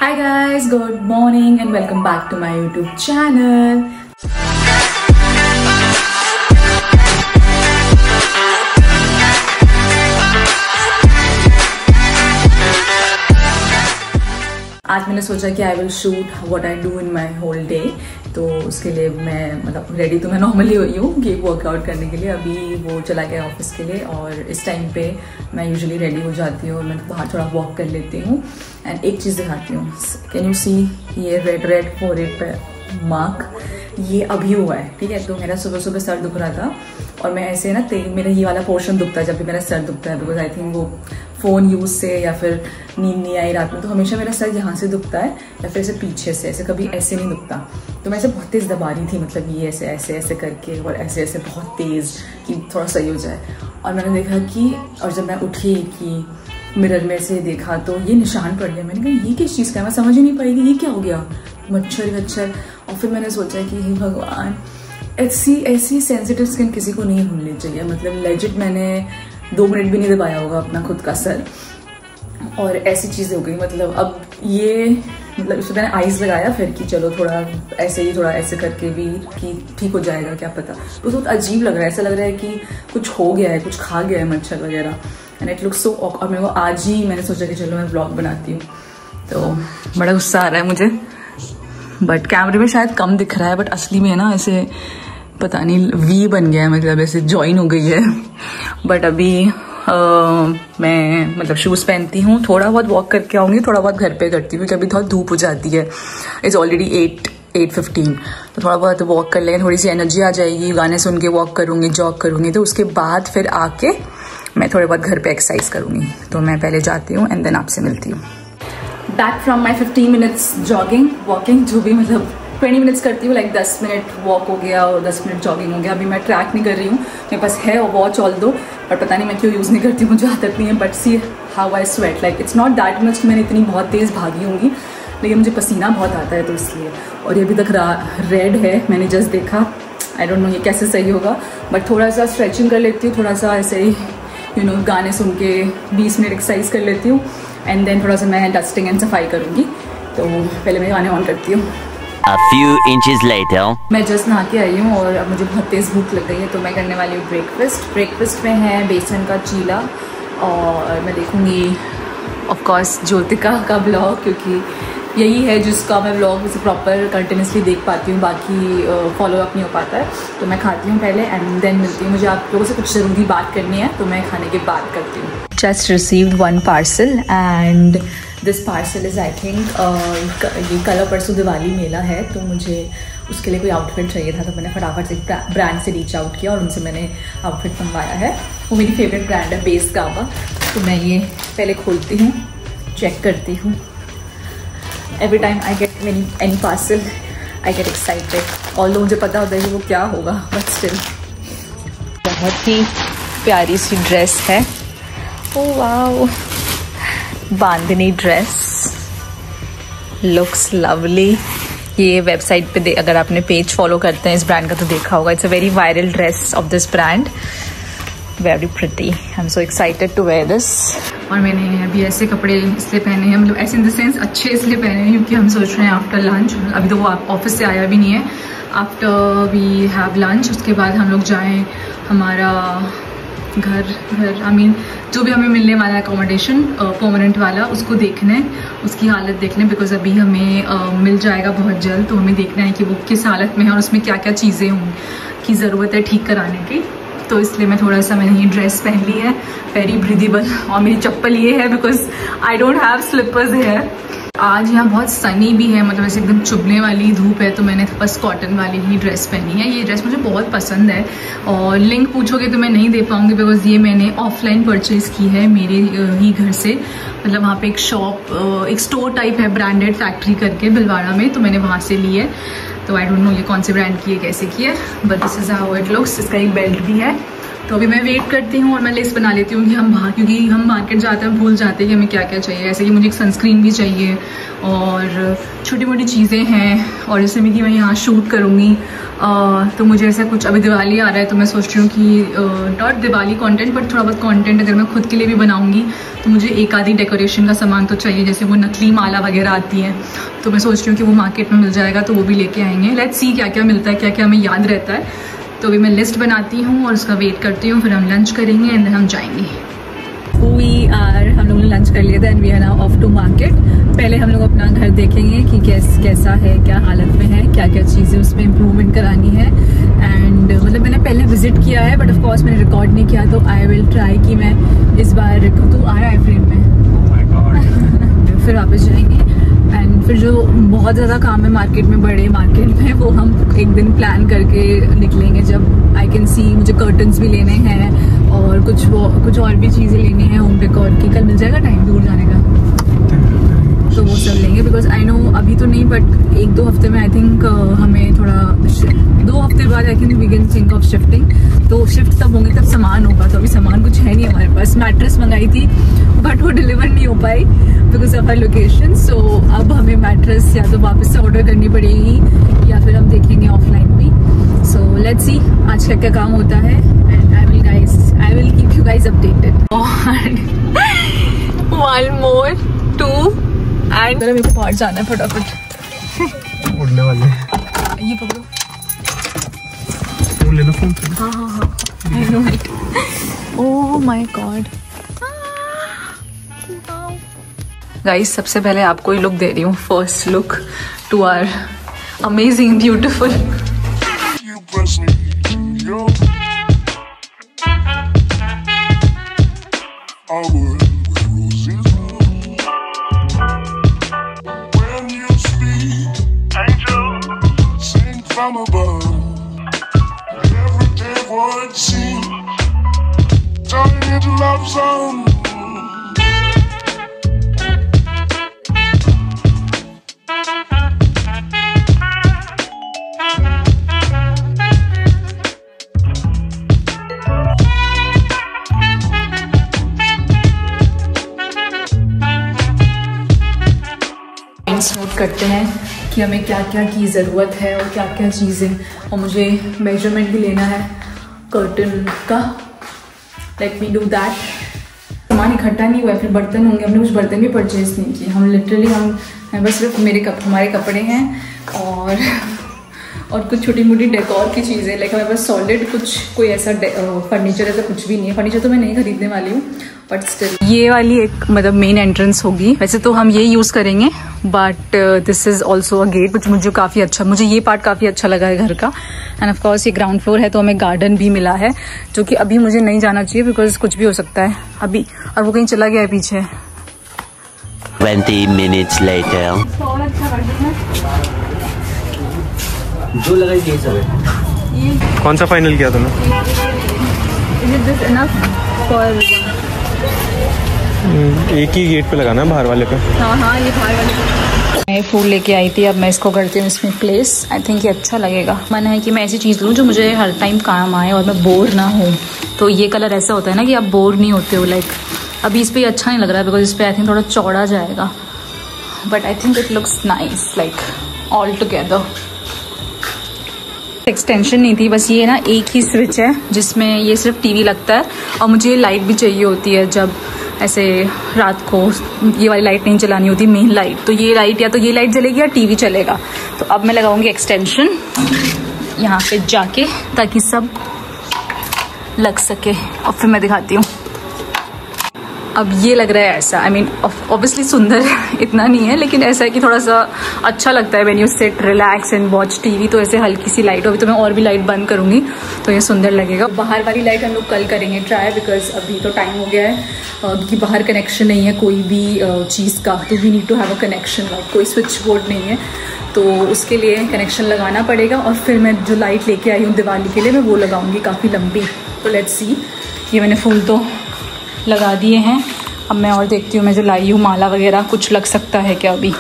Hi guys, good morning and welcome back to my YouTube channel. आज मैंने सोचा कि I will shoot what I do in my whole day. तो उसके लिए मैं मतलब रेडी तो मैं नॉर्मली हुई हूँ कि वर्कआउट करने के लिए। अभी वो चला गया ऑफिस के लिए और इस टाइम पे मैं यूजुअली रेडी हो जाती हूँ और मैं बाहर थोड़ा वॉक कर लेती हूँ। एंड एक चीज़ दिखाती हूँ, कैन यू सी ये रेड फोरहेड पे मार्क, ये अभी हुआ है, ठीक है। तो मेरा सुबह सुबह सर दुख रहा था और मैं ऐसे ना मेरा ये वाला पोर्शन दुखता है जब भी मेरा सर दुखता है, बिकॉज आई थिंक वो फ़ोन यूज़ से या फिर नींद नहीं आई रात में, तो हमेशा मेरा सर यहाँ से दुखता है या फिर ऐसे पीछे से, ऐसे कभी ऐसे नहीं दुखता। तो मैं ऐसे बहुत तेज़ दबा रही थी, मतलब ये ऐसे ऐसे ऐसे करके और ऐसे ऐसे बहुत तेज़ कि थोड़ा सही हो जाए। और मैंने देखा कि, और जब मैं उठी कि मिरर में से देखा तो ये निशान पड़ गया। मैंने कहा ये किस चीज़ का है, मैं समझ ही नहीं पाई कि ये क्या हो गया, मच्छर। और फिर मैंने सोचा कि हे भगवान, ऐसी सेंसिटिव स्किन किसी को नहीं होनी चाहिए। मतलब लेजिट मैंने 2 मिनट भी नहीं दबाया होगा अपना खुद का सर और ऐसी चीज़ें हो गई। मतलब अब ये मतलब इसमें मैंने आइस लगाया फिर कि चलो थोड़ा ऐसे करके भी कि ठीक हो जाएगा, क्या पता। तो बहुत अजीब लग रहा है, ऐसा लग रहा है कि कुछ हो गया है, कुछ खा गया है मच्छर वगैरह। And it looks so awkward. और मेरे को आज ही मैंने सोचा कि चलो मैं ब्लॉग बनाती हूँ, तो बड़ा गुस्सा आ रहा है मुझे। बट कैमरे में शायद कम दिख रहा है, बट असली में ना ऐसे पता नहीं वी बन गया है, मतलब ऐसे जॉइन हो गई है। बट अभी मैं मतलब शूज़ पहनती हूँ, थोड़ा बहुत वॉक करके आऊँगी, थोड़ा बहुत घर पे करती हूँ क्योंकि अभी थोड़ा धूप हो जाती है। इट्स ऑलरेडी 8:15, तो थोड़ा बहुत वॉक कर लेंगे, थोड़ी सी एनर्जी आ जाएगी। गाने सुन के वॉक करूँगी, जॉग करूँगी, तो उसके बाद फिर आके मैं थोड़े बहुत घर पे एक्सरसाइज करूँगी। तो मैं पहले जाती हूँ एंड देन आपसे मिलती हूँ। Back from my 15 minutes walking, जो भी मतलब 20 मिनट्स करती हूँ, लाइक 10 मिनट वॉक हो गया और 10 मिनट जॉगिंग हो गया। अभी मैं ट्रैक नहीं कर रही हूँ, मेरे पास है वॉच ऑल दो, बट पता नहीं मैं क्यों यूज़ नहीं करती हूँ, मुझे आदत नहीं है। But see how I sweat, like it's not that much कि मैंने इतनी बहुत तेज़ भागी होंगी, लेकिन मुझे पसीना बहुत आता है तो इसलिए। और ये अभी तक रेड है, मैंने जस्ट देखा। आई डोंट नो ये कैसे सही होगा, बट थोड़ा सा स्ट्रेचिंग कर लेती हूँ, थोड़ा सा ऐसे ही गाने सुन के 20 मिनट एक्सरसाइज कर लेती हूँ एंड देन थोड़ा सा मैं डस्टिंग एंड सफाई करूँगी। तो पहले मैं गाने ऑन करती हूँ। A few inches later. मैं जस्ट नहा के आई हूँ और अब मुझे बहुत तेज़ भूख लग गई है, तो मैं करने वाली हूँ ब्रेकफास्ट में है बेसन का चीला। और मैं देखूँगी ऑफकोर्स ज्योतिका का ब्लॉग, क्योंकि यही है जिसका मैं ब्लॉग उसे प्रॉपर कंटिन्यूसली देख पाती हूँ, बाकी फॉलो अप नहीं हो पाता है। तो मैं खाती हूँ पहले एंड देन मिलती हूँ। मुझे आप लोगों से कुछ ज़रूरी बात करनी है, तो मैं खाने के बाद करती हूँ। Just received 1 parcel and this parcel is I think ये कल परसों दिवाली मेला है, तो मुझे उसके लिए कोई आउटफिट चाहिए था। तो मैंने फटाफट से ब्रांड से रीच आउट किया और उनसे मैंने आउटफिट मंगवाया है। वो मेरी फेवरेट ब्रांड है, बेस गावा। तो मैं ये पहले खोलती हूँ, चेक करती हूँ। Every time I get any parcel I get excited, although मुझे पता होता है कि वो क्या होगा, बट स्टिल। बहुत ही प्यारी सी ड्रेस है, ओह वाओ, बांधनी ड्रेस, लुक्स लवली। ये वेबसाइट पे अगर आपने पेज फॉलो करते हैं इस ब्रांड का तो देखा होगा। It's a very viral dress of this brand, very pretty. I am so excited to wear this. और मैंने अभी ऐसे कपड़े इसलिए पहने हैं, मतलब ऐसे इन द सेंस अच्छे इसलिए पहने हैं क्योंकि हम सोच रहे हैं आफ्टर लंच, अभी तो वो ऑफिस से आया भी नहीं है, आफ्टर वी हैव लंच उसके बाद हम लोग जाएँ हमारा घर आई मीन जो भी हमें मिलने वाला है अकोमोडेशन परमानेंट वाला, उसको देखना है, उसकी हालत देखना है। बिकॉज अभी हमें मिल जाएगा बहुत जल्द, तो हमें देखना है कि वो किस हालत में है और उसमें क्या क्या चीज़ें की ज़रूरत है ठीक कराने की। तो इसलिए मैं थोड़ा सा मैंने ये ड्रेस पहन ली है, वेरी ब्रीदेबल। और मेरी चप्पल ये है because I don't have slippers है। आज यहाँ बहुत सनी भी है, मतलब ऐसे एकदम चुभने वाली धूप है, तो मैंने बस कॉटन वाली ही ड्रेस पहनी है। ये ड्रेस मुझे बहुत पसंद है और लिंक पूछोगे तो मैं नहीं दे पाऊँगी बिकॉज ये मैंने ऑफलाइन परचेज़ की है मेरे ही घर से। मतलब वहाँ पे एक स्टोर टाइप है ब्रांडेड फैक्ट्री करके भिलवाड़ा में, तो मैंने वहाँ से ली है। तो आई डोंट नो ये कौन से ब्रांड की है, कैसे की है, but this is how it looks. इसका एक बेल्ट भी है। तो अभी मैं वेट करती हूँ और मैं लिस्ट बना लेती हूँ कि क्योंकि हम मार्केट जाते हैं भूल जाते हैं कि हमें क्या क्या चाहिए। ऐसे कि मुझे एक सनस्क्रीन भी चाहिए और छोटी मोटी चीज़ें हैं, और जैसे मैं कि मैं यहाँ शूट करूँगी तो मुझे ऐसा कुछ, अभी दिवाली आ रहा है तो मैं सोच रही हूँ कि नॉट दिवाली कंटेंट बट थोड़ा बहुत कंटेंट अगर मैं खुद के लिए भी बनाऊँगी तो मुझे एक आधी डेकोरेशन का सामान तो चाहिए, जैसे वो नकली माला वगैरह आती है। तो मैं सोच रही हूँ कि वो मार्केट में मिल जाएगा तो वो भी लेके आएंगे। लेट्स सी क्या क्या मिलता है, क्या क्या हमें याद रहता है। तो अभी मैं लिस्ट बनाती हूँ और उसका वेट करती हूँ, फिर हम लंच करेंगे एंड देन हम जाएंगे। हम लोगों ने लंच कर लिया था and we are now off to market. पहले हम लोग अपना घर देखेंगे कि कैसा है, क्या हालत में है, क्या क्या चीज़ें उसमें इम्प्रूवमेंट करानी है। एंड मतलब मैंने पहले विजिट किया है बट ऑफ कोर्स मैंने रिकॉर्ड नहीं किया, तो आई विल ट्राई कि मैं इस बार तू आ रहा है फ्रेम में फिर वापस जाएंगे। एंड फिर जो बहुत ज़्यादा काम है मार्केट में, बड़े मार्केट में, वो हम एक दिन प्लान करके निकलेंगे जब आई कैन सी। मुझे कर्टन्स भी लेने हैं और कुछ और भी चीज़ें लेनी है होम डेकोर की। कल मिल जाएगा टाइम दूर जाने का तो वो सब लेंगे, बिकॉज आई नो अभी तो नहीं बट 1-2 हफ्ते में आई थिंक हमें थोड़ा 2 हफ्ते बाद I think we can think of shifting. तो शिफ्ट तब होंगे तब सामान होगा, तो अभी सामान कुछ है नहीं हमारे पास। मैट्रेस मंगाई थी बट वो डिलीवर नहीं हो पाई बिकॉज ऑफ आवर लोकेशन। सो अब हमें मैट्रेस या तो वापस से ऑर्डर करनी पड़ेगी या फिर हम देखेंगे ऑफलाइन भी। सो लेट्स सी आज क्या क्या काम होता है and I will keep you guys updated. One more 2 and मेरे को बाहर जाना है फटाफट। उड़ने वाले ये पकड़ो, फोन लेना, फोन। हाँ I know it. Oh my god guys, सबसे पहले आपको ही लुक दे रही हूँ, first look to our amazing beautiful. From above, everyday would seem turning into love song. Note करते हैं कि हमें क्या क्या की ज़रूरत है और क्या क्या चीज़ें, और मुझे मेजरमेंट भी लेना है कर्टन का। Let me do that. सामान इकट्ठा नहीं हुआ है, फिर बर्तन होंगे, हमने कुछ बर्तन भी परचेज नहीं किए। हम लिटरली बस सिर्फ हमारे कपड़े हैं और कुछ छोटी मोटी डेकोर की चीज़ें। लाइक हमारे पास सॉलिड कोई ऐसा फर्नीचर ऐसा कुछ भी नहीं है। फर्नीचर तो मैं नहीं खरीदने वाली हूँ बट स्टिल ये वाली एक मतलब मेन एंट्रेंस होगी। वैसे तो हम ये यूज़ करेंगे but this is also a gate which मुझे काफ़ी अच्छा, मुझे ये पार्ट काफ़ी अच्छा लगा है घर का। एंड ऑफ कोर्स ये ग्राउंड फ्लोर है तो हमें गार्डन भी मिला है, जो कि अभी मुझे नहीं जाना चाहिए बिकॉज कुछ भी हो सकता है अभी, और वो कहीं चला गया है पीछे। 20 minutes later. और अच्छा गार्डन है जो लगा ये सब है। कौन सा फाइनल किया तुमने? Is it this enough for? एक ही गेट पे लगाना है, बाहर वाले पे। हाँ ये बाहर वाले। मैं फूल लेके आई थी, अब मैं इसको करती हूँ इसमें प्लेस। आई थिंक ये अच्छा लगेगा। मन है कि मैं ऐसी चीज़ लूँ जो मुझे हर टाइम काम आए और मैं बोर ना हूँ। तो ये कलर ऐसा होता है ना कि आप बोर नहीं होते हो। लाइक अभी इस पर अच्छा नहीं लग रहा है बिकॉज इस पर आई थिंक थोड़ा चौड़ा जाएगा, but I think it looks nice like all together. Extension नहीं थी, बस ये ना एक ही स्विच है जिसमें ये सिर्फ टीवी लगता है, और मुझे लाइट भी चाहिए होती है जब ऐसे रात को ये वाली लाइट नहीं चलानी होती, मेन लाइट। तो ये लाइट या तो ये लाइट जलेगी या टीवी चलेगा। तो अब मैं लगाऊंगी एक्सटेंशन यहाँ पे जाके ताकि सब लग सके, और फिर मैं दिखाती हूँ। अब ये लग रहा है ऐसा, आई मीन ऑब्वियसली सुंदर इतना नहीं है लेकिन ऐसा है कि थोड़ा सा अच्छा लगता है when you sit relax and watch TV. तो ऐसे हल्की सी लाइट, अभी तो मैं और भी लाइट बंद करूँगी तो ये सुंदर लगेगा। बाहर वाली लाइट हम लोग कल करेंगे ट्राई, बिकॉज अभी तो टाइम हो गया है क्योंकि बाहर कनेक्शन नहीं है कोई भी चीज़ का। तो we need to have a connection, like कोई स्विच बोर्ड नहीं है, तो उसके लिए कनेक्शन लगाना पड़ेगा। और फिर मैं जो लाइट लेके आई हूँ दिवाली के लिए मैं वो लगाऊंगी काफ़ी लंबी। तो लेट्स सी, ये मैंने फूल तो लगा दिए हैं। अब मैं और देखती हूँ मैं जो लाई हूँ माला वगैरह कुछ लग सकता है क्या अभी।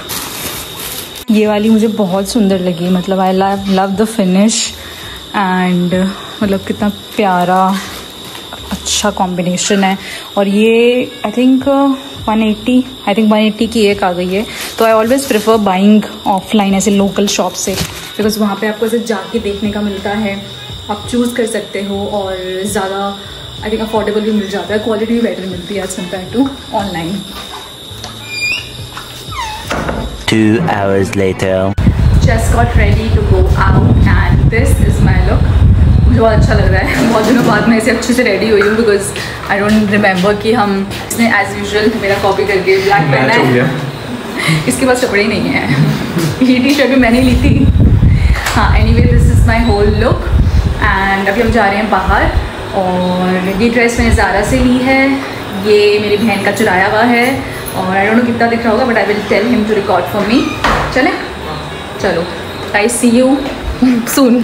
ये वाली मुझे बहुत सुंदर लगी, मतलब I love the finish and मतलब कितना प्यारा अच्छा कॉम्बिनेशन है। और ये आई थिंक 180 की एक आ गई है। तो I always prefer buying offline ऐसे लोकल शॉप से, बिकॉज वहाँ पे आपको ऐसे जाके देखने का मिलता है, आप चूज़ कर सकते हो और ज़्यादा आई थिंक अफोर्डेबल भी मिल जाता है, क्वालिटी भी बेटर मिलती है as compared to online. 2 hours later. Just got ready to go out and this is my look. मुझे बहुत अच्छा लग रहा है, बहुत दिनों बाद मैं ऐसे अच्छे से रेडी हुई हूँ, बिकॉज आई डोंट रिमेंबर कि हम इसने एज यूजुअल मेरा कॉपी करके ब्लैक पहना है। इसके पास कपड़े ही नहीं है। ये टी शर्ट भी मैंने ली थी। हाँ, anyway this is my whole look and अभी हम जा रहे हैं बाहर। और ये ड्रेस मैंने ज़ारा से ली है, ये मेरी बहन का चुराया हुआ है और आई डोंट नो कितना दिख रहा होगा, but I will tell him to record for me. चले चलो, आई सी यू सून।